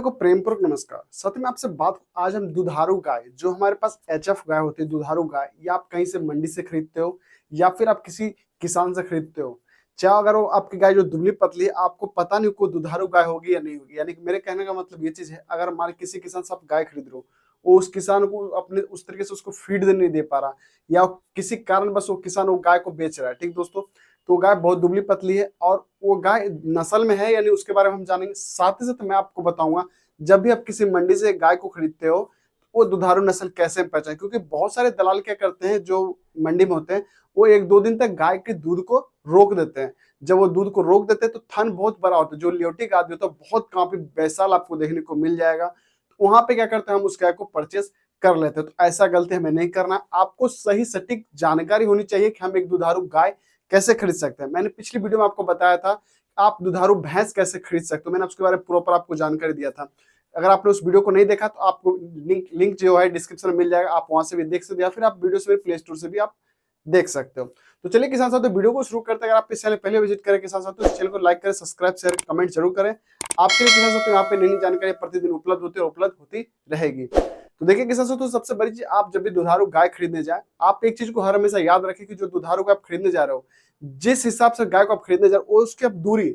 को प्रेम पूर्वक नमस्कार। सत्य में आपसे बात आज हम दुधारू गाय जो हमारे पास एचएफ गाय होती है, दुधारू गाय या आप कहीं से मंडी से खरीदते हो या फिर आप किसी किसान से खरीदते हो। चाहे अगर वो आपकी गाय जो दुबली पतली है आपको पता नहीं को दुधारू गाय होगी या नहीं होगी। यानी कि मेरे कहने का मतलब ये चीज है, अगर हमारे किसी किसान से आप गाय खरीद रहे हो, वो उस किसान को अपने उस तरीके से उसको फीड नहीं दे पा रहा या किसी कारणवश वो किसान वो गाय को बेच रहा है। ठीक दोस्तों, तो गाय बहुत दुबली पतली है और वो गाय नस्ल में है यानी उसके बारे में हम जानेंगे। साथ ही साथ मैं आपको बताऊंगा जब भी आप किसी मंडी से गाय को खरीदते हो वो दुधारू नस्ल कैसे पहचाने, क्योंकि बहुत सारे दलाल क्या करते हैं जो मंडी में होते हैं वो एक दो दिन तक गाय के दूध को रोक देते हैं। जब वो दूध को रोक देते हैं तो थन बहुत बड़ा होता है, जो लियोटी का आदमी होता है बहुत काफी बैसाल आपको देखने को मिल जाएगा। तो वहां पे क्या करते हैं, हम उस गाय को परचेस कर लेते हैं। तो ऐसा गलती हमें नहीं करना। आपको सही सटीक जानकारी होनी चाहिए कि हम एक दुधारू गाय कैसे खरीद सकते हैं। मैंने पिछली वीडियो में आपको बताया था आप दुधारू भैंस कैसे खरीद सकते हो, मैंने उसके बारे में प्रॉपर आपको जानकारी दिया था। अगर आपने उस वीडियो को नहीं देखा तो आपको लिंक जो है डिस्क्रिप्शन में मिल जाएगा, आप वहां से भी देख सकते हो या फिर आप वीडियो से प्ले स्टोर से भी आप देख सकते हो। तो चलिए किसान साथियों वीडियो को शुरू करते हैं। अगर आप इस चैनल पहले विजिट करें किसान साथियों, इस चैनल को लाइक करें, सब्सक्राइब शेयर कमेंट जरूर करें। आपके लिए किसान साथियों यहाँ पे नई जानकारी प्रतिदिन उपलब्ध होती है और उपलब्ध होती रहेगी। तो देखिए किसान साथियों, सबसे बड़ी चीज आप जब भी दुधारू गाय खरीदने जाए आप एक चीज को हर हमेशा याद रखें कि जो दुधारू गाय आप खरीदने जा रहे हो, जिस हिसाब से गाय को आप खरीदने जा रहे हो उसकी आप दूरी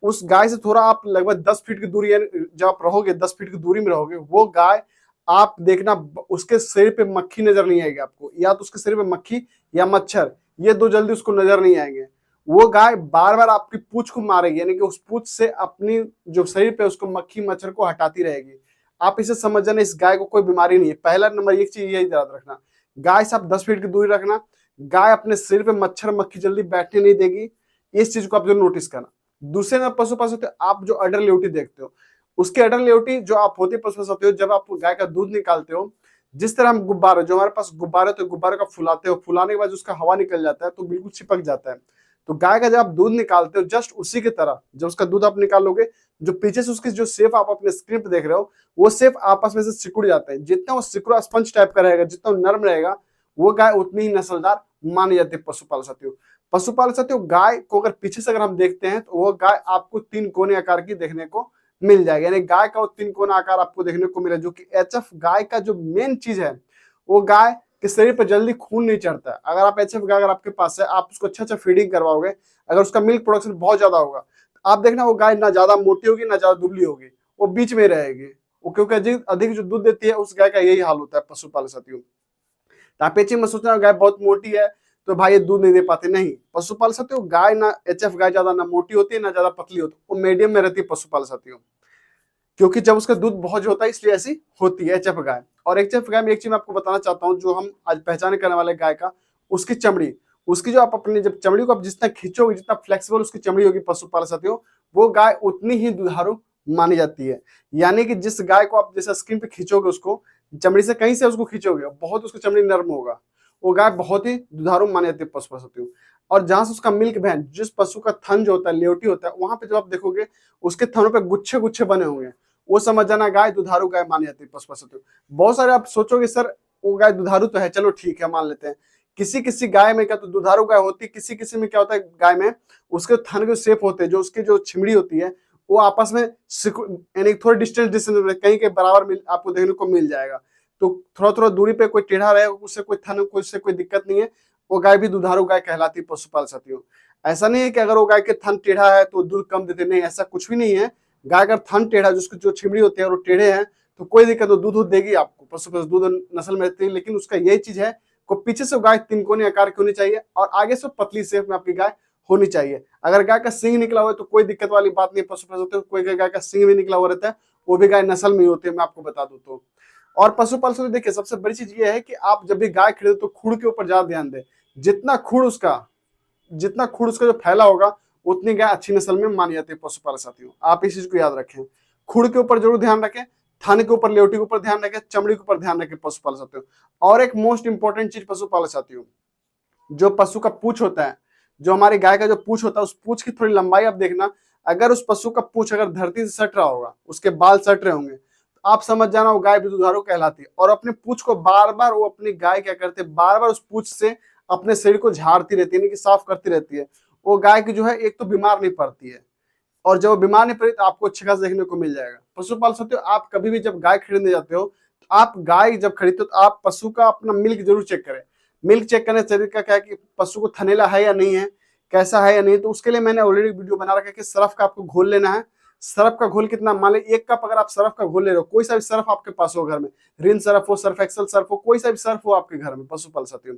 उस गाय से थोड़ा आप लगभग 10 फीट की दूरी, जब आप रहोगे 10 फीट की दूरी में रहोगे, वो गाय आप देखना उसके शरीर पे मक्खी नजर नहीं आएगी आपको, या तो उसके शरीर पे मक्खी या मच्छर, ये दो जल्दी उसको नजर नहीं आएंगे। वो गाय बार बार आपकी पूंछ को मारेगी, यानी कि उस पूंछ से अपनी जो शरीर पे उसको मक्खी मच्छर को हटाती रहेगी। आप इसे समझ जाना, इस गाय को कोई बीमारी नहीं है। पहला नंबर एक चीज यही याद रखना, गाय से आप 10 फीट की दूरी रखना। गाय अपने शरीर पे मच्छर मक्खी जल्दी बैठने नहीं देगी, इस चीज को आप जरूर नोटिस करना। दूसरे नंबर पशु पास होते आप जो अडर लेवटी देखते हो, उसके अडर लेवटी जो आप होती पशु पास होते हो, जब आप गाय का दूध निकालते हो, जिस तरह हम गुब्बारे, जो हमारे पास गुब्बारे तो गुब्बारे का फुलाते हो, फुलाने के बाद उसका हवा निकल जाता है तो बिल्कुल चिपक जाता है। तो गाय का जब आप दूध निकालते हो जस्ट उसी की तरह जब उसका दूध आप निकालोगे, जो पीछे से उसकी जो शेप आप अपने स्क्रीन पे देख रहे हो वो शेप आपस में से सिकुड़ जाते हैं। जितना वो सिकुड़ा स्पंज टाइप का रहेगा, जितना नर्म रहेगा, वो गाय उतनी ही नस्लदार मानी जाती है। पशुपालन साथियों, पशुपालन साथियों गाय को अगर पीछे से अगर हम देखते हैं तो वो गाय आपको 3 कोने आकार की देखने को मिल जाएगी, यानी गाय का वो 3 कोना आकार आपको देखने को मिले, जो कि एचएफ गाय का जो मेन चीज है, वो गाय के शरीर पर जल्दी खून नहीं चढ़ता है। अगर आप एचएफ गाय अगर आपके पास है, आप उसको अच्छा फीडिंग करवाओगे, अगर उसका मिल्क प्रोडक्शन बहुत ज्यादा होगा, आप देखना वो गाय ना ज्यादा मोटी होगी ना ज्यादा दुबली होगी, वो बीच में रहेगी। वो क्योंकि अधिक जो दूध देती है उस गाय का यही हाल होता है पशुपालन साथियों। तो आप ये चीज में सोचना गाय बहुत मोटी है तो भाई ये दूध नहीं दे पाते, नहीं। पशुपालन साथियों गाय ना एचएफ गाय ज्यादा ना मोटी होती है ना ज्यादा पतली होती है, वो मीडियम में रहती है पशुपालन साथियों, क्योंकि जब उसका दूध बहुत जो होता है इसलिए ऐसी होती है एचएफ गाय। और एचएफ गाय में एक चीज मैं आपको बताना चाहता हूँ, जो हम आज पहचान करने वाले गाय का, उसकी चमड़ी, उसकी जो आप अपनी जब चमड़ी को आप जितना खींचोगे, जितना फ्लेक्सिबल उसकी चमड़ी होगी पशुपालन साथियों, वो गाय उतनी ही दुधारू मानी जाती है। यानी कि जिस गाय को आप जैसे स्किन पे खींचोगे, उसको चमड़ी से कहीं से उसको खींचोगे, बहुत उसकी चमड़ी नर्म होगा, वो गाय बहुत ही दुधारू मानी जाती है पशुपालन साथियों। और जहां से उसका मिल्क वैन, जिस पशु का थन जो होता है लेवटी होता है, वहां पे जब आप देखोगे उसके थनों पे गुच्छे गुच्छे बने होंगे, वो समझ जाना गाय दुधारू गाय मानी जाती है पशुपालन साथियों। बहुत सारे आप सोचोगे सर वो गाय दुधारू तो है, चलो ठीक है मान लेते हैं। किसी किसी गाय में क्या तो दुधारू गाय होती है, किसी किसी में क्या होता है गाय में उसके थन के शेप होते हैं, जो उसकी जो छिमड़ी होती है वो आपस में यानी थोड़ी डिस्टेंस कहीं के बराबर आपको देखने को मिल जाएगा। तो थोड़ा थोड़ा दूरी पे कोई टेढ़ा रहे, उससे कोई थन कोई उससे कोई दिक्कत नहीं है, वो गाय भी दुधारू गाय कहलाती है पशुपालन साथियों। ऐसा नहीं है कि अगर वो गाय के थन टेढ़ा है तो दूध कम देते, नहीं, ऐसा कुछ भी नहीं है। गाय अगर थन टेढ़ा, जिसकी जो छिमड़ी होती है और वो टेढ़े हैं तो कोई दिक्कत, तो दूध देगी आपको, पशु पशु दूध नस्ल में रहती है। लेकिन उसका यही चीज है को पीछे से गाय 3 कोने आकार की होनी चाहिए और आगे से पतली शेप में आपकी गाय होनी चाहिए। अगर गाय का सिंग निकला हुआ है तो कोई दिक्कत वाली बात नहीं है, पशु पशु होते कोई गाय का सिंग भी निकला हुआ रहता है, वो भी गाय नस्ल में होती है, मैं आपको बता दूं तो। और पशुपालन से देखिए सबसे बड़ी चीज ये है कि आप जब भी गाय खरीदो तो खुर के ऊपर ज्यादा ध्यान दें। जितना खुर उसका जितना खुर उसका जो फैला होगा उतनी गाय अच्छी नस्ल में मानी जाती है पशुपालन साथियों। आप इस चीज को याद रखें, खुर के ऊपर जरूर ध्यान रखें, थाने के ऊपर लेवटी के ऊपर ध्यान रखें, चमड़ी के ऊपर ध्यान रखें पशुपालन साथियों। और एक मोस्ट इंपॉर्टेंट चीज पशुपालन साथियों, जो पशु का पूछ होता है, जो हमारी गाय का जो पूछ होता है, उस पूछ की थोड़ी लंबाई आप देखना। अगर उस पशु का पूछ अगर धरती से सट रहा होगा, उसके बाल सट रहे होंगे, तो आप समझ जाना वो गाय भी दुधारू कहलाती है। और अपने पूछ को बार बार वो अपनी गाय क्या करते हैं, बार बार उस पूछ से अपने शरीर को झाड़ती रहती है, यानी कि साफ करती रहती है। वो गाय की जो है एक तो बीमार नहीं पड़ती है और जब वो बीमार नहीं पड़ेगी तो आपको अच्छा खासा देखने को मिल जाएगा। पशुपालन साथियों, आप कभी भी जब गाय खरीदने जाते हो तो आप गाय जब खरीदते हो तो आप पशु का अपना मिल्क जरूर चेक करें। मिल्क चेक करने से तरीका क्या है कि पशु को थनैला है या नहीं है, कैसा है या नहीं। तो उसके लिए मैंने ऑलरेडी वीडियो बना रखा है कि सरफ का आपको घोल लेना है। सरफ का घोल कितना, मान लीजिए 1 कप अगर आप सरफ का घोल ले रहे हो, कोई सा भी सरफ आपके पास हो घर में, रिन सरफ हो, सर्फ एक्सल सर्फ हो, कोई सा भी सर्फ हो आपके घर में पशुपालन साथियों,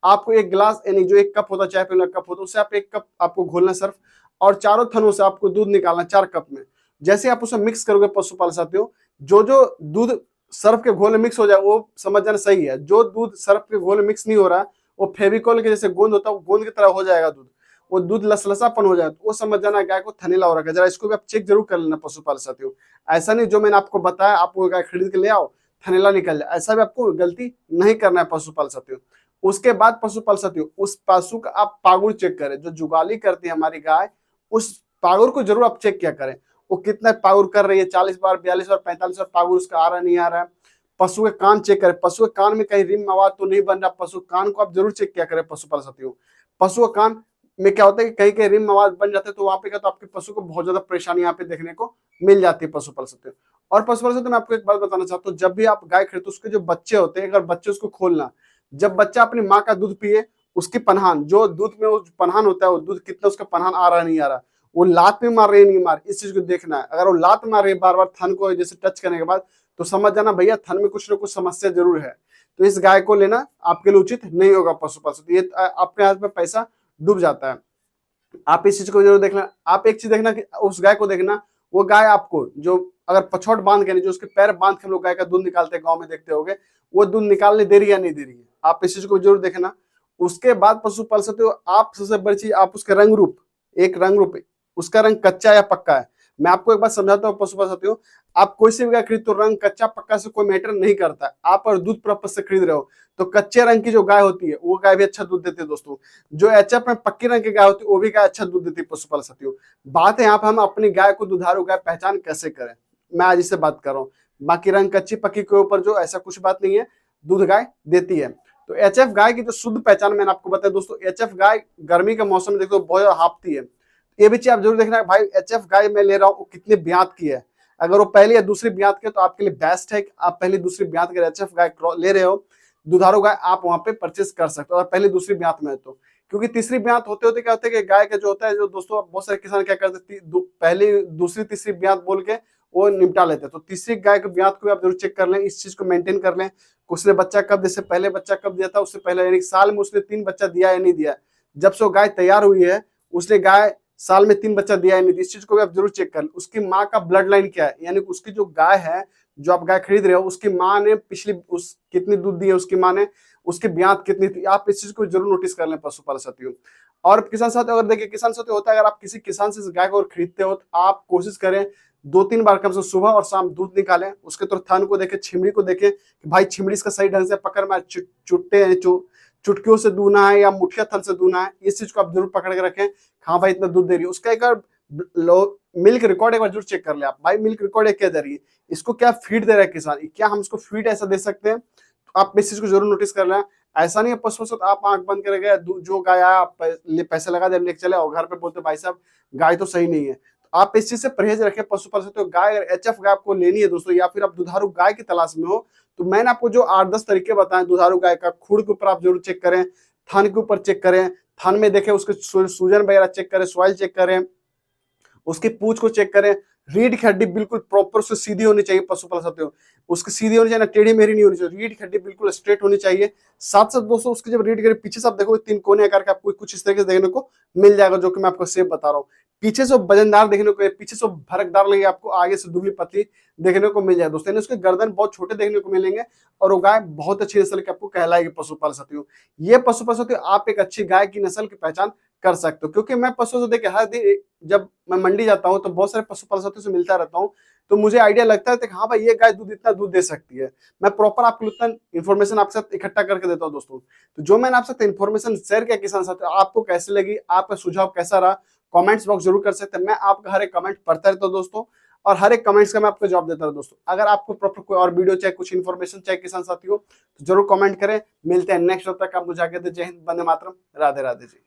आपको 1 गिलास यानी जो 1 कप होता है, चाय पीने का कप होता है, उससे आप 1 कप आपको घोलना सर्फ, और चारों थनों से आपको दूध निकालना 4 कप में। जैसे आप उसे मिक्स करोगे पशुपालन साथियों, जो जो दूध सर्फ के घोल में मिक्स हो जाए वो समझ जाना सही है। जो दूध सर्फ के घोल में मिक्स नहीं हो रहा, वो फेविकॉल के जैसे गोंद होता है, वो गोंद की तरह हो जाएगा दूध, वो दूध लसलसापन हो जाए, तो वो समझ जाना गाय को थनैला हो रखा है। जरा इसको भी आप चेक जरूर कर लेना पशुपालन साथियों। ऐसा नहीं जो मैंने आपको बताया आप वो गाय खरीद के ले आओ थनैला निकल जाए, ऐसा भी आपको गलती नहीं करना है पशुपालन साथियों। उसके बाद पशुपालन साथियों, उस पशु का आप पागुर चेक करें। जो जुगाली करती है हमारी गाय, उस पागुर को जरूर आप चेक किया करें, वो कितना पागुर कर रही है, 40 बार, 42 बार, 45 बार पागुर उसका आ रहा नहीं आ रहा है। पशु के कान चेक करें, पशु के कान में कहीं रिम आवाज तो नहीं बन रहा, पशु कान को आप जरूर चेक किया करें पशुपालन साथियों। पशु के कान में क्या होता है कि कहीं कहीं रिम आवाज बन जाते हैं, तो वहां पे क्या, तो आपके पशु को बहुत ज्यादा परेशानी यहाँ पे देखने को मिल जाती है पशुपालन साथियों। और पशुपालन साथियों, मैं आपको एक बात बताना चाहता हूँ, जब भी आप गाय खरीदते हो उसके जो बच्चे होते हैं, अगर बच्चे उसको खोलना, जब बच्चा अपनी माँ का दूध पिए, उसकी पनहान, जो दूध में वो पनहान होता है, वो दूध कितना उसका पनहान आ रहा नहीं आ रहा, वो लात में मार रही है नहीं मार, इस चीज को देखना है। अगर वो लात मार रही है बार बार थन को जैसे टच करने के बाद, तो समझ जाना भैया थन में कुछ ना कुछ समस्या जरूर है। तो इस गाय को लेना आपके लिए उचित नहीं होगा पशुपालन, ये आपके हाथ में पैसा डूब जाता है। आप इस चीज को जरूर देखना। आप एक चीज देखना कि उस गाय को देखना, वो गाय आपको जो अगर पछौट बांध के, जो उसके पैर बांध के हम लोग गाय का दूध निकालते हैं गाँव में, देखते होंगे, वो दूध निकालने दे रही है या नहीं दे रही है, आप इस चीज को जरूर देखना। उसके बाद पशुपालन साथियों, आप सबसे बड़ी चीज, आप उसके रंग रूप, एक रंग रूप, उसका रंग कच्चा या पक्का है। मैं आपको एक बात समझाता हूँ पशुपालन साथियों, आप कोई से भी गाय खरीद तो रंग कच्चा पक्का से कोई मैटर नहीं करता है। आप अगर दूध पर्पज से खरीद रहे हो तो कच्चे रंग की जो गाय होती है वो गाय भी अच्छा दूध देती है दोस्तों। जो एचएफ में पक्की रंग की गाय होती है वो भी गाय अच्छा दूध देती है पशुपालन साथियों। बात है यहाँ पर हम अपनी गाय को दुधारू गाय पहचान कैसे करें, मैं आज इससे बात कर रहा हूँ। बाकी रंग कच्ची पक्की के ऊपर जो ऐसा कुछ बात नहीं है, दूध गाय देती है। तो एचएफ गाय की जो शुद्ध पहचान मैंने आपको बताया दोस्तों, एचएफ गाय गर्मी के मौसम में देखो बहुत ज्यादा हांफती है। ये भी चीज आप जरूर देखना है भाई, एचएफ गाय मैं ले रहा हूँ कितने ब्यात की है। अगर वो पहली या दूसरी ब्यात की है तो आपके लिए बेस्ट है कि आप पहली दूसरी ब्यात के एचएफ गाय ले रहे हो, दुधारू गाय आप वहां पे परचेस कर सकते हो, और पहली दूसरी ब्यात में है तो। क्योंकि तीसरी ब्यात होते होते क्या होता है कि गाय का जो होता है, जो दोस्तों बहुत सारे किसान क्या करते हैं, पहली दूसरी तीसरी ब्यात बोल के वो निपटा लेते हैं। तो तीसरी गाय की ब्यात को आप जरूर चेक कर लें, इस चीज को मेंटेन कर लें। उसने बच्चा कब, जैसे पहले बच्चा कब दिया था, उससे पहले यानी साल में उसने 3 बच्चा दिया या नहीं दिया। जब से वो गाय तैयार हुई है उसने गाय साल में 3 बच्चा दिया या नहीं, इस चीज को भी आप जरूर चेक कर लें। उसकी माँ का ब्लड लाइन क्या है, यानी उसकी जो गाय है, जो आप गाय खरीद रहे हो, उसकी माँ ने पिछली उस कितनी दूध दी है उसकी माँ ने, उसकी ब्यात कितनी थी, आप इस चीज को जरूर नोटिस कर लें पशुपालन साथियों। और किसान साथियों, अगर देखिए किसान साथियों होता है, अगर आप किसी किसान से गाय को खरीदते हो तो आप कोशिश करें 2-3 बार कम से सुबह और शाम दूध निकालें, उसके तो थन को देखें, छिमड़ी को देखें कि भाई छिमड़ी इसका सही ढंग से पकड़ में, चुट्टे चुटकियों से दूना है या मुठिया थन से दूना है, इस चीज को आप जरूर पकड़ के रखें। हाँ भाई इतना दूध दे रही है, उसका एक मिल्क रिकॉर्ड एक बार जरूर चेक कर ले आप, भाई मिल्क रिकॉर्ड क्या दे रही है, इसको क्या फीड दे रहा है किसान, क्या हम इसको फीड ऐसा दे सकते हैं, तो आप इस चीज को जरूर नोटिस कर लें। ऐसा नहीं है पशु से आप आंख बंद कर गए, जो गाय आया आप पैसे लगा दे लेके चले और घर पे बोलते भाई साहब गाय तो सही नहीं है। तो आप इस चीज से परहेज रखें पशुपालन से। तो गाय अगर एचएफ गाय आपको लेनी है दोस्तों, या फिर आप दुधारू गाय की तलाश में हो, तो मैंने आपको जो 8-10 तरीके बताए दुधारू गाय का, खुर के ऊपर आप जरूर चेक करें, थन के ऊपर चेक करें, थन में देखें उसके सूजन वगैरह चेक करें, सॉइल चेक करें, उसकी पूंछ को चेक करें, रीढ़ की हड्डी बिल्कुल प्रॉपर से सीधी होनी चाहिए पशुपालन साथियों, उसकी सीधी होनी चाहिए ना टेढ़ी मेढ़ी नहीं होनी चाहिए, रीढ़ की हड्डी बिल्कुल स्ट्रेट होनी चाहिए। साथ साथ दोस्तों उसकी जब रीढ़ की पीछे से आप देखोगे 3 कोने आकार का आपको कुछ इस तरीके से देखने को मिल जाएगा, जो कि मैं आपको सेफ बता रहा हूँ। पीछे से वजनदार देखने को, पीछे से भरकदार लगे आपको, आगे से दुबली पतली देखने को मिल जाए दोस्तों। उसके गर्दन बहुत छोटे देखने को मिलेंगे और वो गाय बहुत अच्छी नस्ल की आपको कहलाएगी पशुपालन साथियों। ये पशुपालन साथियों आप एक अच्छी गाय की नस्ल की पहचान कर सकते हो, क्योंकि मैं पशुओं से देखे हर दिन जब मैं मंडी जाता हूँ तो बहुत सारे पशुपालन साथियों से मिलता रहता हूँ, तो मुझे आइडिया लगता है कि हाँ भाई ये गाय दूध इतना दूध दे सकती है। मैं प्रॉपर आपको उतना इन्फॉर्मेशन आपके साथ इकट्ठा करके देता हूँ दोस्तों। तो जो मैंने आपके साथ इन्फॉर्मेशन शेयर किया किसान साथियों, आपको कैसे लगी, आपका सुझाव कैसा रहा, कमेंट्स बॉक्स जरूर कर सकते हैं। मैं आपका हर एक कमेंट पढ़ता रहता हूँ दोस्तों, और हर एक कमेंट्स का मैं आपको जवाब देता हूँ दोस्तों। अगर आपको प्रॉपर कोई और वीडियो चाहिए, कुछ इन्फॉर्मेशन चाहिए किसान साथियों, तो जरूर कमेंट करें। मिलते हैं नेक्स्ट, तब तक आप मुझे आगे दे। जय हिंद, वंदे मातरम, राधे राधे जी।